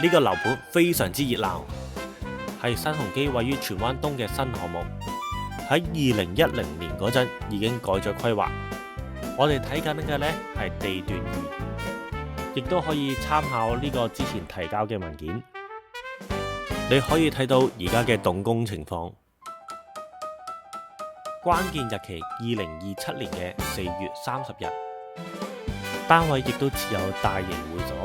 呢個樓盤非常之熱鬧，係新鴻基位於荃灣東嘅新項目。喺2010年嗰陣已經改咗規劃。我哋睇緊嘅呢係地段2，亦都可以參考呢個之前提交嘅文件。你可以睇到而家嘅動工情況，關鍵日期2027年嘅4月30日。單位亦都設有大型會所。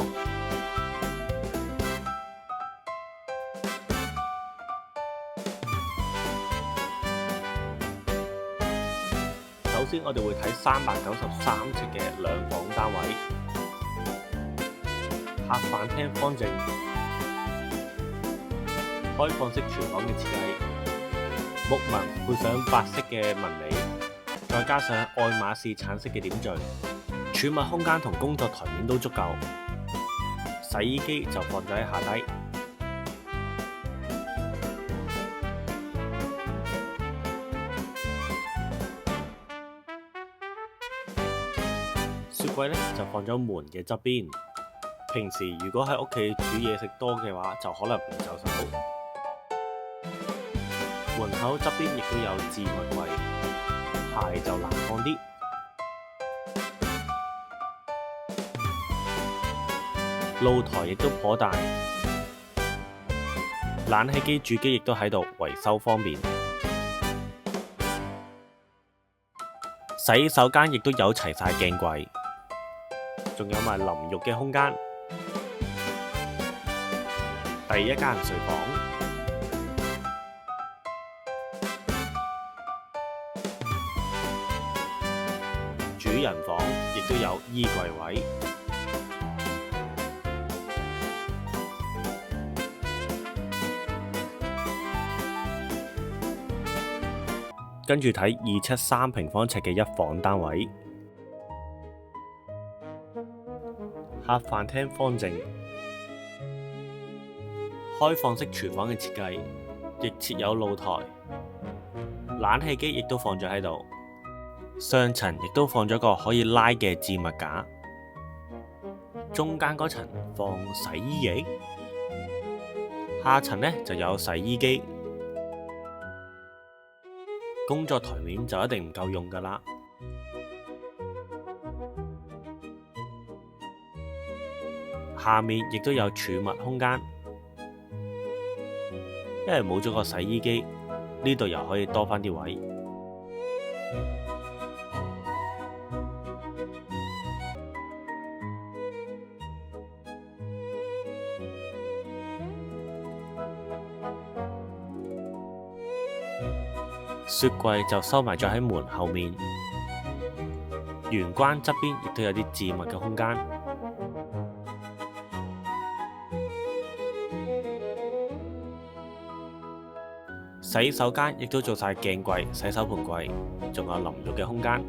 首先，我哋會睇393尺嘅2房單位，客飯廳方正，開放式廚房嘅設計，木紋配上白色嘅紋理，再加上愛馬仕橙色嘅點綴。儲物空間同工作台面都足夠，洗衣機就放咗喺下低。雪櫃呢就放咗門嘅側邊。平時如果喺屋企煮嘢食多嘅話，就可能唔就手。門口側邊亦都有置物櫃，鞋就難放啲。露台亦都頗大，冷氣機主機亦都喺度，維修方便。洗手間亦都有齊晒鏡櫃，仲有埋淋浴嘅空間。第一間睡房，主人房亦都有衣櫃位。跟住睇273平方尺嘅1房單位，客飯廳方正，開放式廚房嘅設計，亦設有露台，冷氣機亦都放咗喺度，上層亦都放咗個可以拉嘅置物架，中間嗰層放洗衣液，下層呢就有洗衣機。工作台面就一定唔夠用㗎喇，下面亦都有儲物空間，因為冇咗個洗衣機，呢度又可以多返啲位。雪櫃就收埋咗喺門後面，玄關側邊亦都有啲置物嘅空間。洗手間亦都做晒鏡櫃、洗手盆櫃，仲有淋浴嘅空間。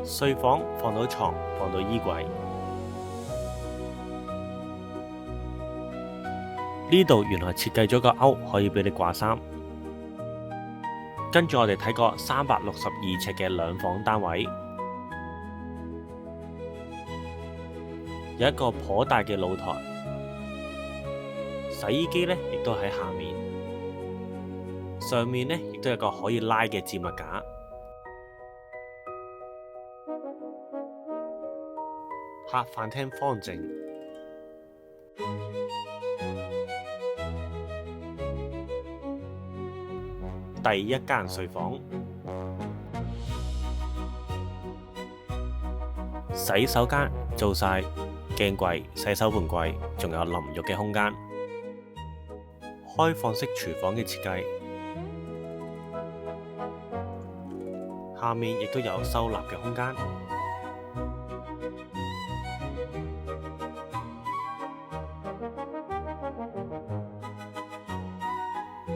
睡房放到床，放到衣櫃。呢度原來設計咗個鈎，可以俾你掛衫。跟住我哋睇個362尺嘅2房單位，有一個頗大嘅露台，洗衣機呢亦都喺下面，上面呢亦都有個可以拉嘅置物架。客飯廳方正，第一間睡房，洗手間做晒鏡櫃、洗手盆櫃，仲有淋浴嘅空間，開放式廚房嘅設計，下面亦都有收納嘅空間。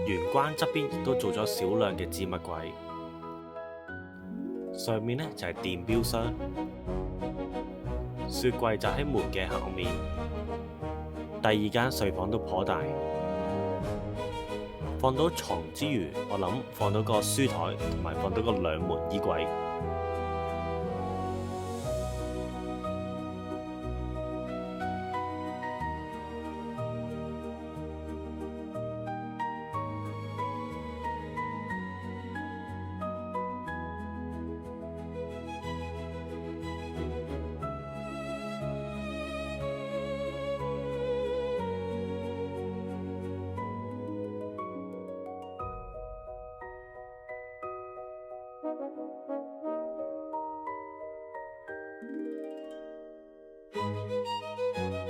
玄關側邊亦都做咗少量嘅置物櫃，上面呢就係電錶箱，雪櫃就喺門嘅後面。第二間睡房都頗大，放到床之餘，我諗放到個書台同埋放到個兩門衣櫃。